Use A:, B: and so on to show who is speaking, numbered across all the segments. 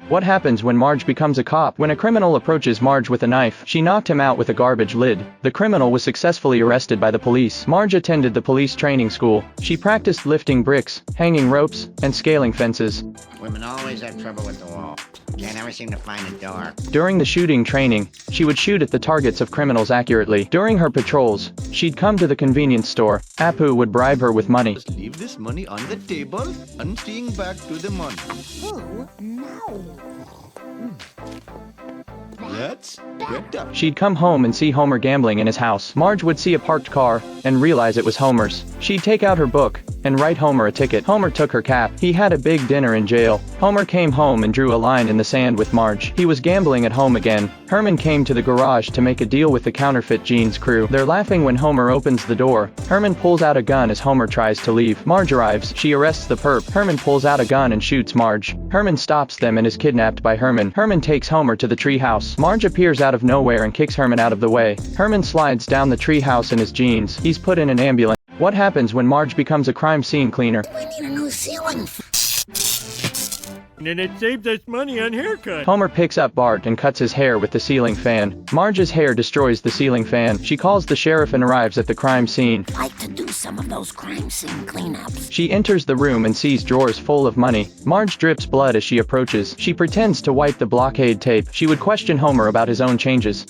A: What happens when Marge becomes a cop? When a criminal approaches Marge with a knife, she knocked him out with a garbage lid. The criminal was successfully arrested by the police. Marge attended the police training school. She practiced lifting bricks, hanging ropes, and scaling fences.
B: Women always have trouble with the wall. Can't ever seem to find a door.
A: During the shooting training, she would shoot at the targets of criminals accurately. During her patrols, she'd come to the convenience store. Apu would bribe her with money.
C: Just leave this money on the table and seeing back to the money.
D: Oh, no.
C: Let's get up.
A: She'd come home and see Homer gambling in his house. Marge would see a parked car and realize it was Homer's. She'd take out her book and write Homer a ticket. Homer took her cap. He had a big dinner in jail. Homer came home and drew a line in the sand with Marge. He was gambling at home again. Herman came to the garage to make a deal with the counterfeit jeans crew. They're laughing when Homer opens the door. Herman pulls out a gun as Homer tries to leave. Marge arrives. She arrests the perp. Herman pulls out a gun and shoots Marge. Herman stops them and is kidnapped by Herman. Herman takes Homer to the treehouse. Marge appears out of nowhere and kicks Herman out of the way. Herman slides down the treehouse in his jeans. He's put in an ambulance. What happens when Marge becomes a crime scene cleaner?
D: We need a new ceiling.
E: And it saves us money on haircut.
A: Homer picks up Bart and cuts his hair with the ceiling fan. Marge's hair destroys the ceiling fan. She calls the sheriff and arrives at the crime scene.
D: I'd like to do some of those crime scene cleanups.
A: She enters the room and sees drawers full of money. Marge drips blood as she approaches. She pretends to wipe the blockade tape. She would question Homer about his own changes.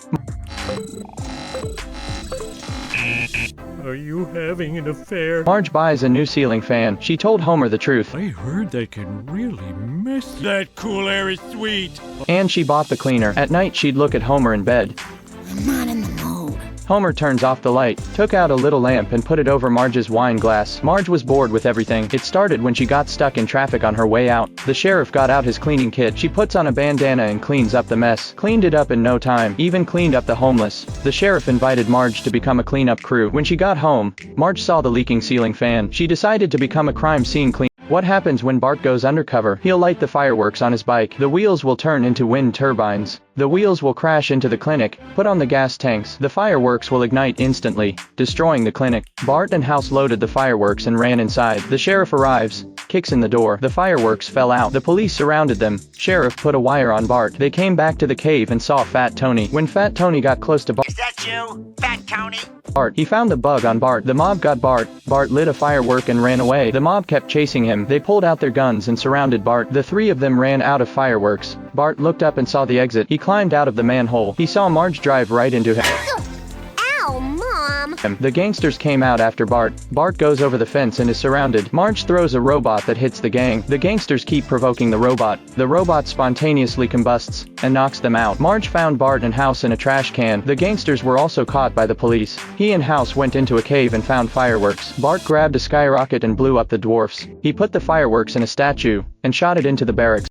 E: Are you having an affair?
A: Marge buys a new ceiling fan. She told Homer the truth.
E: I heard they can really mess. That cool air is sweet.
A: And she bought the cleaner. At night she'd look at Homer in bed.
D: I'm not in the mood.
A: Homer turns off the light, took out a little lamp and put it over Marge's wine glass. Marge was bored with everything. It started when she got stuck in traffic on her way out. The sheriff got out his cleaning kit. She puts on a bandana and cleans up the mess. Cleaned it up in no time. Even cleaned up the homeless. The sheriff invited Marge to become a cleanup crew. When she got home, Marge saw the leaking ceiling fan. She decided to become a crime scene cleaner. What happens when Bart goes undercover? He'll light the fireworks on his bike. The wheels will turn into wind turbines. The wheels will crash into the clinic, put on the gas tanks. The fireworks will ignite instantly, destroying the clinic. Bart and House loaded the fireworks and ran inside. The sheriff arrives, kicks in the door. The fireworks fell out. The police surrounded them. Sheriff put a wire on Bart. They came back to the cave and saw Fat Tony. When Fat Tony got close to Bart,
B: Is that you, Fat Tony?
A: he found the bug on Bart. The mob got Bart. Bart lit a firework and ran away. The mob kept chasing him. They pulled out their guns and surrounded Bart. The three of them ran out of fireworks. Bart looked up and saw the exit. He climbed out of the manhole. He saw Marge drive right into him.
D: Ow, Mom!
A: The gangsters came out after Bart. Bart goes over the fence and is surrounded. Marge throws a robot that hits the gang. The gangsters keep provoking the robot. The robot spontaneously combusts and knocks them out. Marge found Bart and House in a trash can. The gangsters were also caught by the police. He and House went into a cave and found fireworks. Bart grabbed a skyrocket and blew up the dwarfs. He put the fireworks in a statue and shot it into the barracks.